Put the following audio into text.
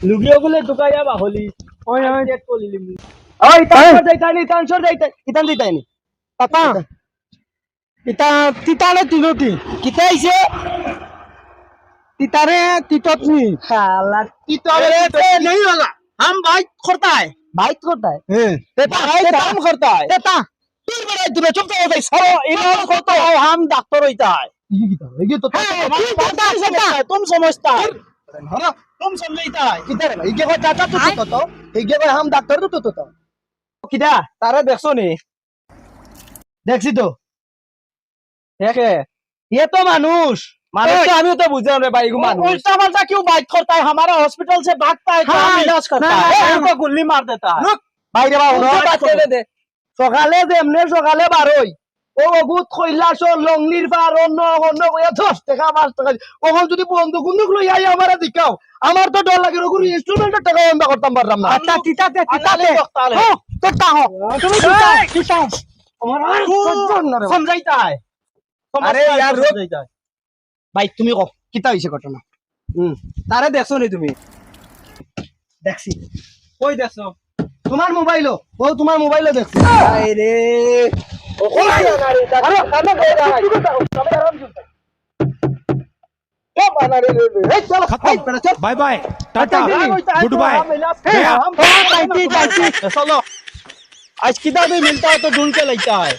লুগিও গুলো ঢুকাইয়া বাহলি ওই ওই চেক করলি ওই ট্রান্সফার যাইতানি ট্রান্সফার যাইতাই ইতান দিতাইনি পাপা ইতা তিতারে তিনতি কিতা আইছে তিতারে তিততনি শালা তিতারে नहीं होगा हम बाइक करता है बाइक करता है হ্যাঁ बाइक काम करता है তেতা फिर बड़ा तुम्हें चुप तो होता है सारो इनाम करता है हम डॉक्टर होता है ইয়ে কি তাও ইয়ে তো तुम समझता है तुम समझता है কিতারে ইয়ে কো চাচা তো ইয়ে কো হাম ডাক্তার তো किदा तारा देखो नी দেখছি তো देखे ये तो मानुष मानुष तो हमें तो बुझा रहे भाई को मानुष उल्टा पाल्टा क्यों बाइक करता है हमारा हॉस्पिटल से भागता है तो हम इलाज करता है हमको गुल्ली मार देता है বাইরে বা बात दे সকালে যেমনে সকালে বারোই ও বহুত কৈলাস লংলির পার অন্য অন্য কইয়া 10 টাকা 5 টাকা ওখান যদি বন্ধু কুন্দুক লই আই আমারে দেখাও আমার তো ডর লাগে ওগুলো ইনস্ট্রুমেন্টের টাকা বন্ধ করতাম পারলাম না আচ্ছা তিতাতে তোরটা হ তুমি তিতা আমার समझाता है अरे यार, रुक। समझाता है ভাই তুমি কও কিতা হইছে ঘটনা তারে দেখছো নি তুমি দেখছি কই দেখছো তোমার মোবাইল ও তোমার মোবাইল দেখছি আরে ও কই আরে আরে কানে কই দাও তুমি আরাম করতে ও বানারে রে চলো खत्म bye bye tata goodbye चलो आज किधर भी मिलता है तो ढूंढ के लेता है